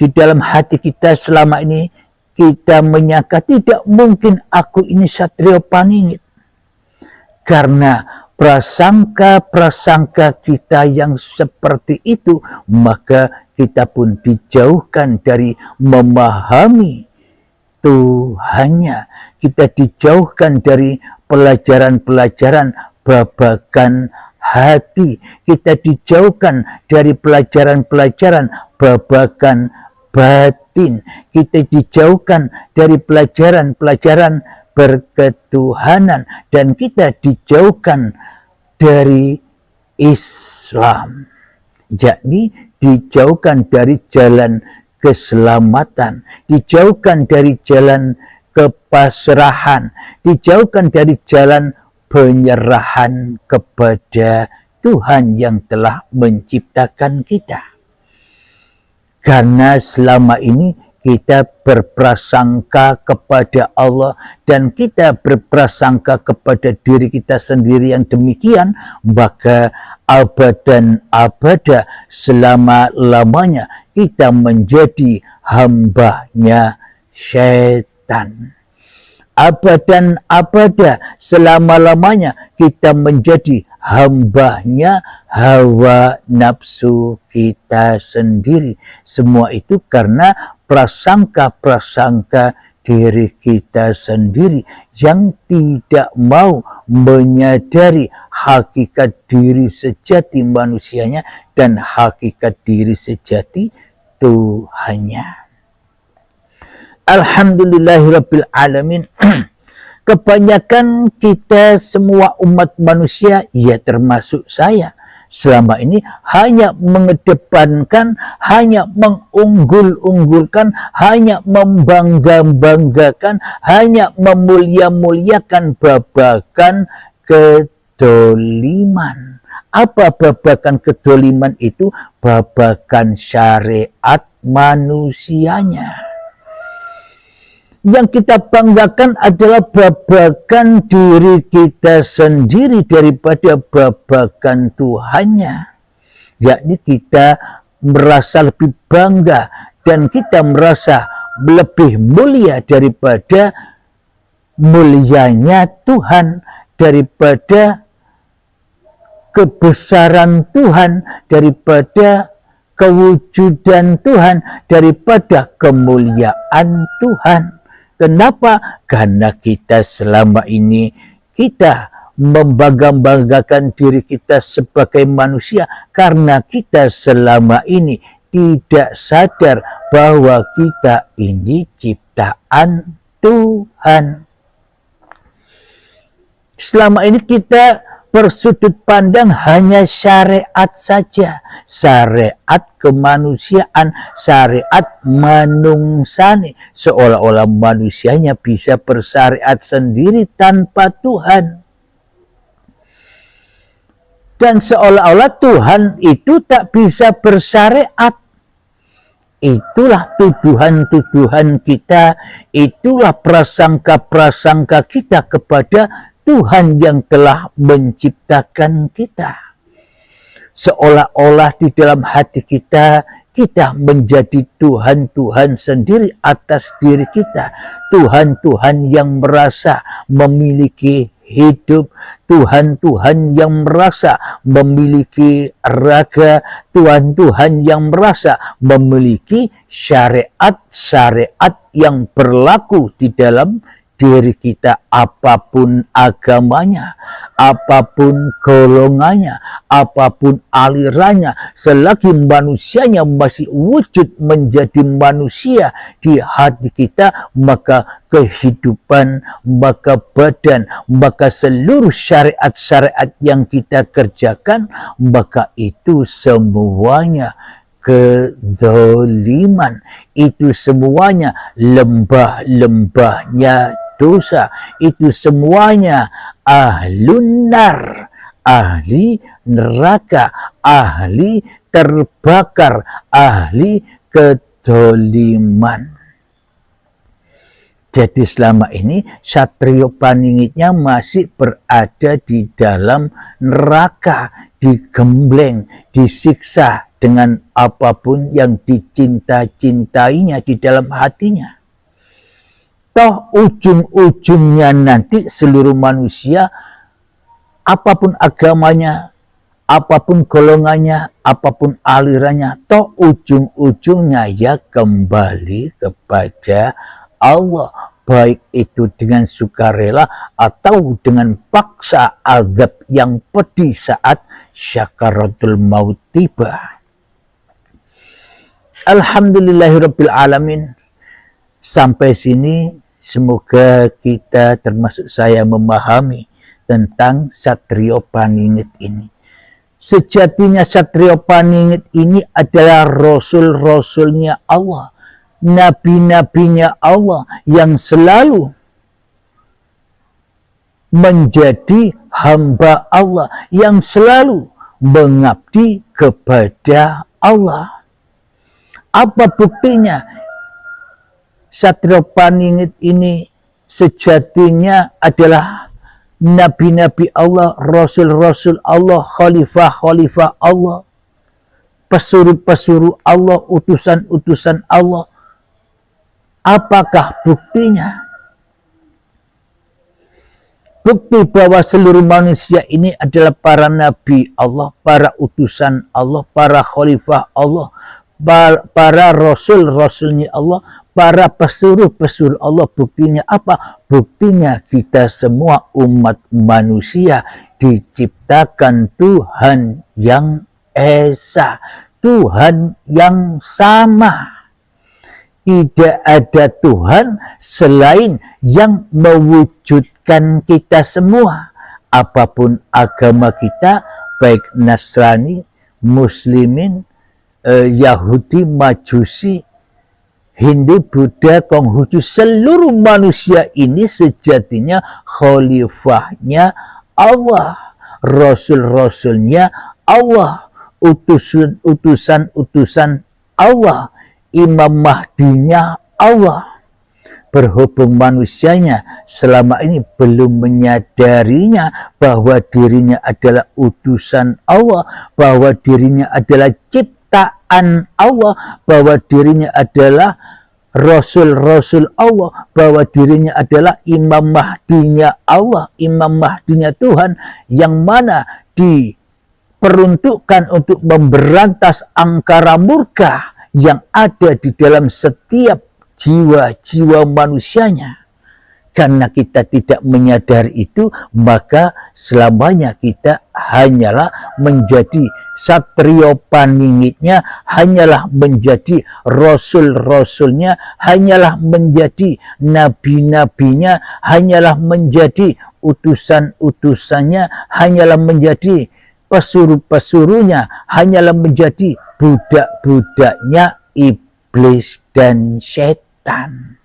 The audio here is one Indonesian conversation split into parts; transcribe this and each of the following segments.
di dalam hati kita selama ini kita menyangka tidak mungkin aku ini Satrio Paningit. Karena prasangka-prasangka kita yang seperti itu, maka kita pun dijauhkan dari memahami Tuhannya. Kita dijauhkan dari pelajaran-pelajaran babagan hati. Kita dijauhkan dari pelajaran-pelajaran babagan batin. Kita dijauhkan dari pelajaran-pelajaran berketuhanan, dan kita dijauhkan dari Islam, yakni dijauhkan dari jalan keselamatan, dijauhkan dari jalan kepasrahan, dijauhkan dari jalan penyerahan kepada Tuhan yang telah menciptakan kita. Karena selama ini kita berprasangka kepada Allah dan kita berprasangka kepada diri kita sendiri yang demikian, maka abadan abada selama-lamanya kita menjadi hambanya syaitan. Abadan abada selama-lamanya kita menjadi hambanya hawa nafsu kita sendiri. Semua itu karena prasangka-prasangka diri kita sendiri yang tidak mau menyadari hakikat diri sejati manusianya dan hakikat diri sejati Tuhannya. Alhamdulillahirabbil alamin. Kebanyakan kita semua umat manusia, ya termasuk saya, selama ini hanya mengedepankan, hanya mengunggul-unggulkan, hanya membangga-banggakan, hanya memulia-muliakan babagan kedoliman. Apa babagan kedoliman itu? Babagan syariat manusianya. Yang kita banggakan adalah babagan diri kita sendiri daripada babagan Tuhannya. Yakni kita merasa lebih bangga dan kita merasa lebih mulia daripada mulianya Tuhan, daripada kebesaran Tuhan, daripada kewujudan Tuhan, daripada kemuliaan Tuhan. Kenapa? Karena kita selama ini kita membangga-banggakan diri kita sebagai manusia, karena kita selama ini tidak sadar bahwa kita ini ciptaan Tuhan. Selama ini kita bersudut pandang hanya syariat saja, syariat kemanusiaan, syariat manungsane, seolah-olah manusianya bisa bersyariat sendiri tanpa Tuhan. Dan seolah-olah Tuhan itu tak bisa bersyariat. Itulah tuduhan-tuduhan kita, itulah prasangka-prasangka kita kepada Tuhan yang telah menciptakan kita. Seolah-olah di dalam hati kita, kita menjadi Tuhan-Tuhan sendiri atas diri kita. Tuhan-Tuhan yang merasa memiliki hidup, Tuhan-Tuhan yang merasa memiliki raga, Tuhan-Tuhan yang merasa memiliki syariat-syariat yang berlaku di dalam diri kita, apapun agamanya, apapun golongannya, apapun alirannya, selagi manusianya masih wujud menjadi manusia di hati kita, maka kehidupan, maka badan, maka seluruh syariat-syariat yang kita kerjakan, maka itu semuanya kezaliman, itu semuanya lembah-lembahnya dosa, itu semuanya ahlun nar, ahli neraka, ahli terbakar, ahli kezaliman. Jadi selama ini Satrio Paningitnya masih berada di dalam neraka, digembleng, disiksa, dengan apapun yang dicinta-cintainya di dalam hatinya. Toh ujung-ujungnya nanti seluruh manusia, apapun agamanya, apapun golongannya, apapun alirannya, toh ujung-ujungnya ya kembali kepada Allah. Baik itu dengan sukarela atau dengan paksa azab yang pedih saat syakaratul maut tiba. Alhamdulillahirabbil alamin. Sampai sini semoga kita termasuk saya memahami tentang Satrio Paningit ini. Sejatinya Satrio Paningit ini adalah rasul-rasulnya Allah, nabi-nabinya Allah yang selalu menjadi hamba Allah, yang selalu mengabdi kepada Allah. Apa buktinya? Satrio Paningit ini sejatinya adalah nabi-nabi Allah, rasul-rasul Allah, khalifah-khalifah Allah, pesuruh-pesuruh Allah, utusan-utusan Allah. Apakah buktinya? Bukti bahwa seluruh manusia ini adalah para nabi Allah, para utusan Allah, para khalifah Allah, para rasul-rasulnya Allah, para pesuruh-pesuruh Allah. Buktinya apa? Buktinya kita semua umat manusia diciptakan Tuhan yang Esa, Tuhan yang sama. Tidak ada Tuhan selain yang mewujudkan kita semua. Apapun agama kita, baik Nasrani, Muslimin, Yahudi, Majusi, Hindu, Buddha, Konghucu, seluruh manusia ini sejatinya khalifahnya Allah, rasul-rasulnya Allah, utusan-utusan Allah, Imam Mahdinya Allah. Berhubung manusianya selama ini belum menyadarinya bahwa dirinya adalah utusan Allah, bahwa dirinya adalah ciptaan Allah, bahwa dirinya adalah rasul-rasul Allah, bahwa dirinya adalah Imam Mahdinya Allah, Imam Mahdinya Tuhan, yang mana diperuntukkan untuk memberantas angkara murka yang ada di dalam setiap jiwa-jiwa manusianya. Karena kita tidak menyadari itu, maka selamanya kita hanyalah menjadi Satrio Paningitnya, hanyalah menjadi rasul-rasulnya, hanyalah menjadi nabi-nabinya, hanyalah menjadi utusan-utusannya, hanyalah menjadi pesuruh-pesuruhnya, hanyalah menjadi budak-budaknya iblis dan setan.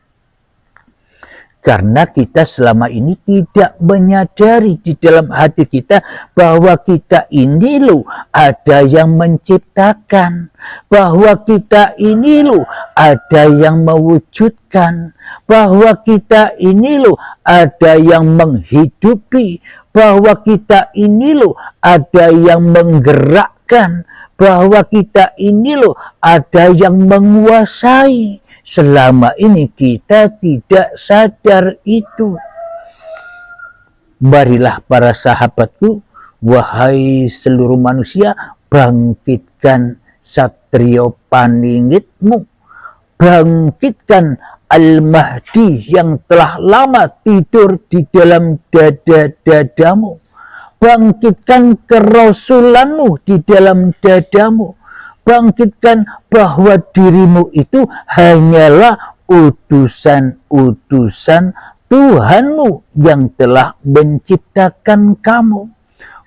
Karena kita selama ini tidak menyadari di dalam hati kita bahwa kita ini loh ada yang menciptakan, bahwa kita ini loh ada yang mewujudkan, bahwa kita ini loh ada yang menghidupi, bahwa kita ini loh ada yang menggerakkan, bahwa kita ini loh ada yang menguasai. Selama ini kita tidak sadar itu. Marilah para sahabatku, wahai seluruh manusia, bangkitkan Satrio Paningitmu, bangkitkan Al-Mahdi yang telah lama tidur di dalam dada-dadamu, bangkitkan kerasulanmu di dalam dadamu, bangkitkan bahwa dirimu itu hanyalah utusan-utusan Tuhanmu yang telah menciptakan kamu.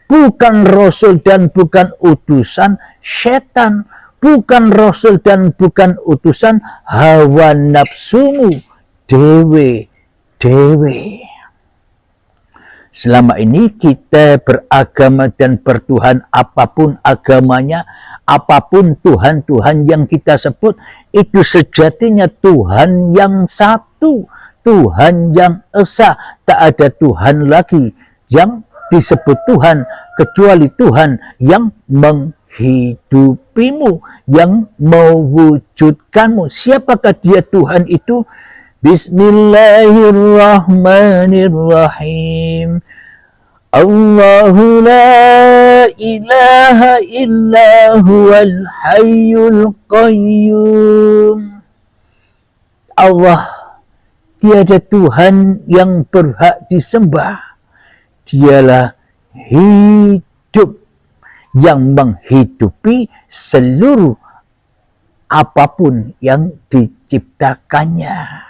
Bukan rasul dan bukan utusan setan, bukan rasul dan bukan utusan hawa nafsumu dewe-dewe. Selama ini kita beragama dan bertuhan apapun agamanya, apapun Tuhan-Tuhan yang kita sebut, itu sejatinya Tuhan yang satu, Tuhan yang esa. Tak ada Tuhan lagi yang disebut Tuhan kecuali Tuhan yang menghidupimu, yang mewujudkanmu. Siapakah dia Tuhan itu? Bismillahirrahmanirrahim. Allahu la ilaha illa huwal hayyul qayyum. Allah, tiada Tuhan yang berhak disembah. Dialah hidup, yang menghidupi seluruh apapun yang diciptakannya.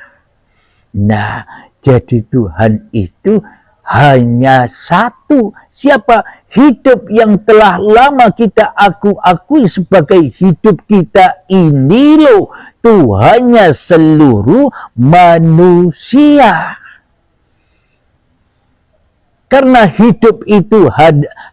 Nah, jadi Tuhan itu hanya satu. Siapa? Hidup yang telah lama kita akui sebagai hidup kita ini loh, Tuhannya seluruh manusia. Karena hidup itu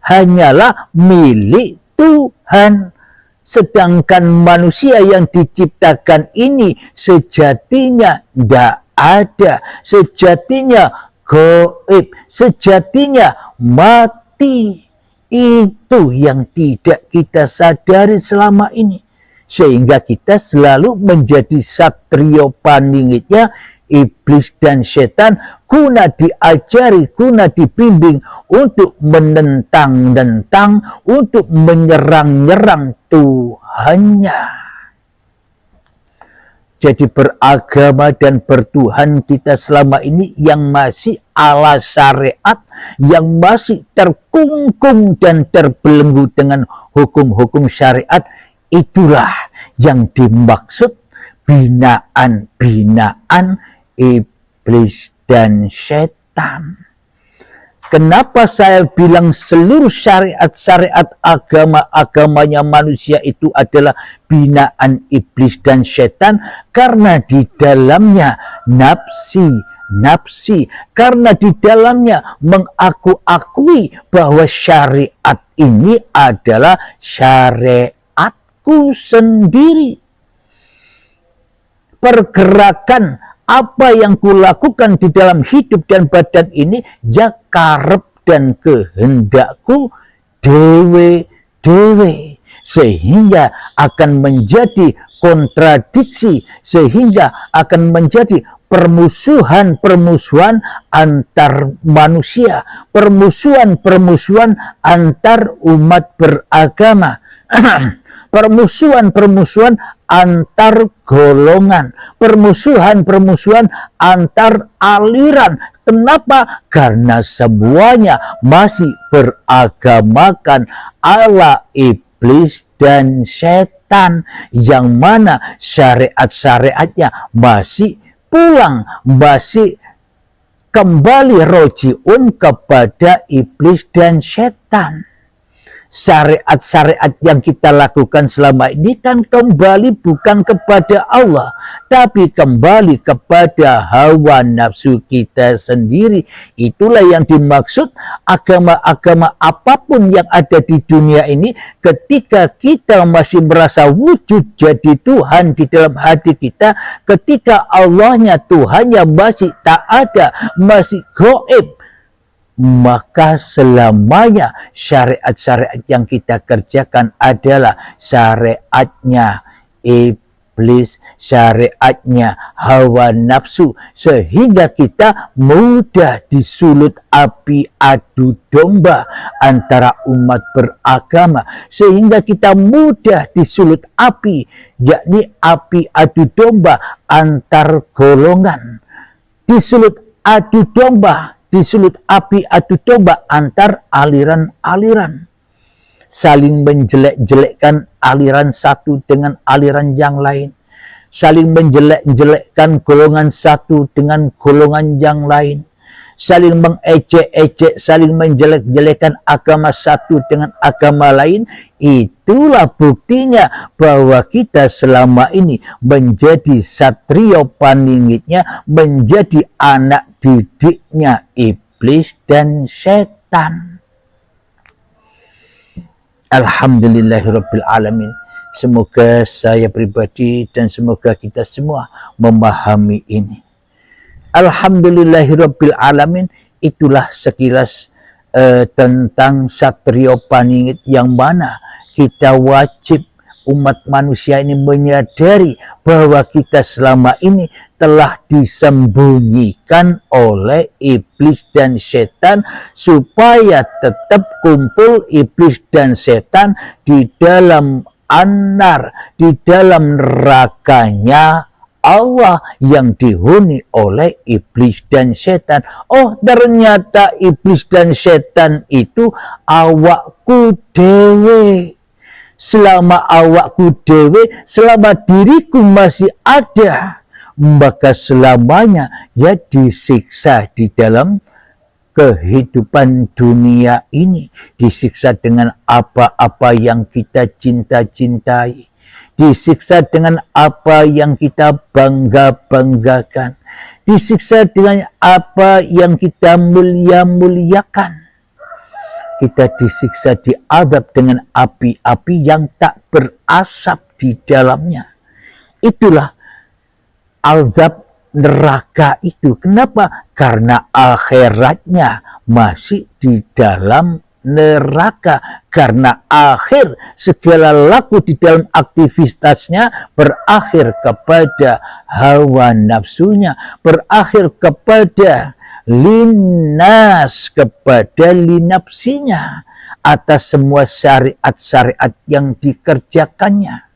hanyalah milik Tuhan. Sedangkan manusia yang diciptakan ini sejatinya tidak ada. Sejatinya gaib, sejatinya mati. Itu yang tidak kita sadari selama ini. Sehingga kita selalu menjadi satrio paningitnya iblis dan setan, guna diajari, guna dibimbing untuk menentang-nentang, untuk menyerang-nyerang Tuhannya. Jadi beragama dan bertuhan kita selama ini yang masih ala syariat, yang masih terkungkung dan terbelenggu dengan hukum-hukum syariat, itulah yang dimaksud binaan-binaan iblis dan setan. Kenapa saya bilang seluruh syariat-syariat agama-agamanya manusia itu adalah binaan iblis dan setan? Karena di dalamnya nafsi, karena di dalamnya mengaku-akui bahwa syariat ini adalah syariatku sendiri. Pergerakan apa yang kulakukan di dalam hidup dan badan ini, ya karep dan kehendakku dewe-dewe. Sehingga akan menjadi kontradiksi, sehingga akan menjadi permusuhan-permusuhan antar manusia, permusuhan-permusuhan antar umat beragama, permusuhan-permusuhan antar golongan, permusuhan-permusuhan antar aliran. Kenapa? Karena semuanya masih beragamakan ala iblis dan setan, yang mana syariat-syariatnya masih pulang, masih kembali rojiun kepada iblis dan setan. Syariat-syariat yang kita lakukan selama ini kan kembali bukan kepada Allah, tapi kembali kepada hawa nafsu kita sendiri. Itulah yang dimaksud agama-agama apapun yang ada di dunia ini, ketika kita masih merasa wujud jadi Tuhan di dalam hati kita, ketika Allahnya, Tuhannya masih tak ada, masih gaib, maka selamanya syariat-syariat yang kita kerjakan adalah syariatnya iblis, syariatnya hawa nafsu, sehingga kita mudah disulut api adu domba antara umat beragama, sehingga kita mudah disulut api, yakni api adu domba antar golongan, disulut api adu domba antar aliran-aliran, saling menjelek-jelekkan aliran satu dengan aliran yang lain, saling menjelek-jelekkan golongan satu dengan golongan yang lain, saling mengejek-ejek, saling menjelek-jelekkan agama satu dengan agama lain. Itulah buktinya bahwa kita selama ini menjadi satrio paningitnya, menjadi anak didiknya iblis dan setan. Alhamdulillahirabbil alamin. Semoga saya pribadi dan semoga kita semua memahami ini. Alhamdulillahirabbil alamin. Itulah sekilas tentang satrio paningit yang mana kita wajib, umat manusia ini menyadari bahwa kita selama ini telah disembunyikan oleh iblis dan setan, supaya tetap kumpul iblis dan setan di dalam anar, di dalam nerakanya Allah yang dihuni oleh iblis dan setan. Oh, ternyata iblis dan setan itu awakku dewe. Selama awakku dewe, selama diriku masih ada, maka selamanya ya disiksa di dalam kehidupan dunia ini. Disiksa dengan apa-apa yang kita cinta-cintai, disiksa dengan apa yang kita bangga-banggakan, disiksa dengan apa yang kita mulia-muliakan. Kita disiksa, diadab dengan api-api yang tak berasap di dalamnya. Itulah azab neraka itu. Kenapa? Karena akhiratnya masih di dalam neraka. Karena akhir segala laku di dalam aktivitasnya berakhir kepada hawa nafsunya, berakhir kepada linnas, kepada linapsinya, atas semua syariat-syariat yang dikerjakannya.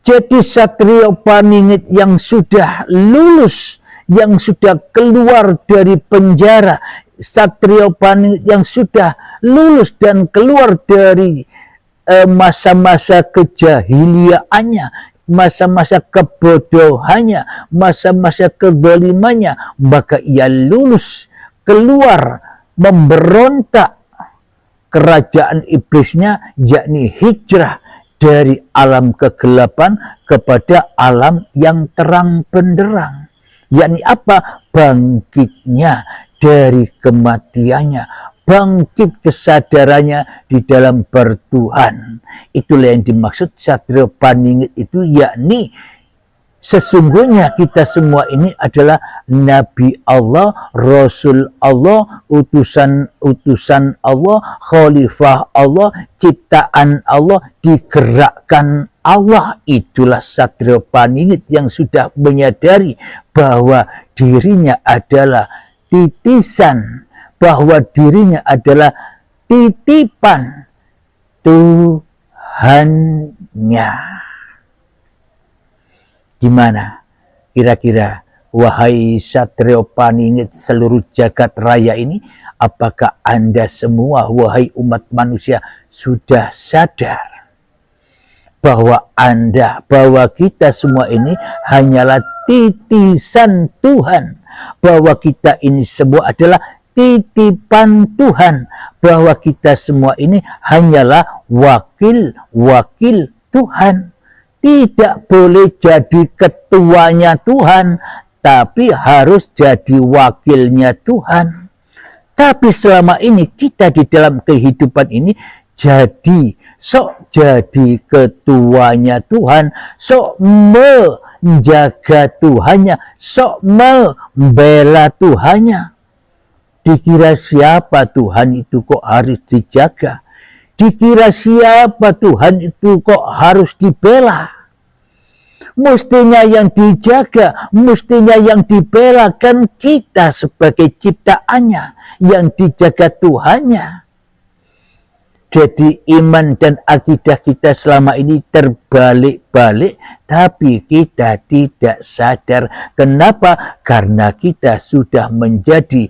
Jadi Satrio Paningit yang sudah lulus, yang sudah keluar dari penjara, Satrio Paningit yang sudah lulus dan keluar dari masa-masa kejahiliaannya, masa-masa kebodohannya, masa-masa kezalimannya, maka ia lulus keluar memberontak kerajaan iblisnya, yakni hijrah dari alam kegelapan kepada alam yang terang benderang. Yakni apa? Bangkitnya dari kematiannya, bangkit kesadarannya di dalam bertuhan. Itulah yang dimaksud Satrio Paningit itu, yakni sesungguhnya kita semua ini adalah Nabi Allah, Rasul Allah, utusan Allah, Khalifah Allah, ciptaan Allah, digerakkan Allah. Itulah Satrio Paningit yang sudah menyadari bahwa dirinya adalah titisan, bahwa dirinya adalah titipan Tuhannya. Gimana kira-kira, wahai Satrio Paningit seluruh jagat raya ini, apakah Anda semua, wahai umat manusia, sudah sadar bahwa Anda, bahwa kita semua ini hanyalah titisan Tuhan, bahwa kita ini semua adalah titipan Tuhan, bahwa kita semua ini hanyalah wakil-wakil Tuhan. Tidak boleh jadi ketuanya Tuhan, tapi harus jadi wakilnya Tuhan. Tapi selama ini kita di dalam kehidupan ini jadi ketuanya Tuhan, sok menjaga Tuhannya, sok membela Tuhannya. Dikira siapa Tuhan itu kok harus dijaga? Dikira siapa Tuhan itu kok harus dibela? Mestinya yang dijaga, mestinya yang dibela kan kita sebagai ciptaannya, yang dijaga Tuhannya. Jadi iman dan akidah kita selama ini terbalik-balik, tapi kita tidak sadar. Kenapa? Karena kita sudah menjadi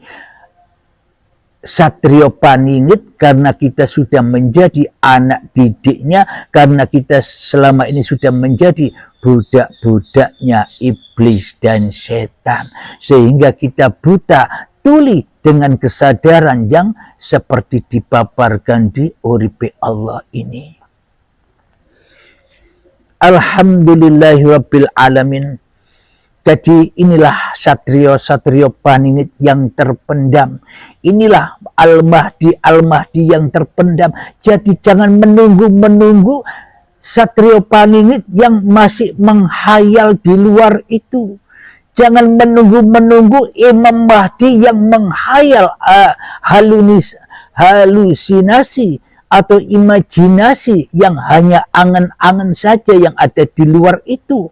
Satrio Paningit, karena kita sudah menjadi anak didiknya, karena kita selama ini sudah menjadi budak-budaknya iblis dan setan, sehingga kita buta tuli dengan kesadaran yang seperti dipaparkan di uripe Allah ini. Alhamdulillahirabbil alamin. Jadi inilah Satrio Paningit yang terpendam. Inilah Al-Mahdi yang terpendam. Jadi jangan menunggu Satrio Paningit yang masih menghayal di luar itu. Jangan menunggu Imam Mahdi yang menghayal halusinasi atau imajinasi yang hanya angan-angan saja yang ada di luar itu.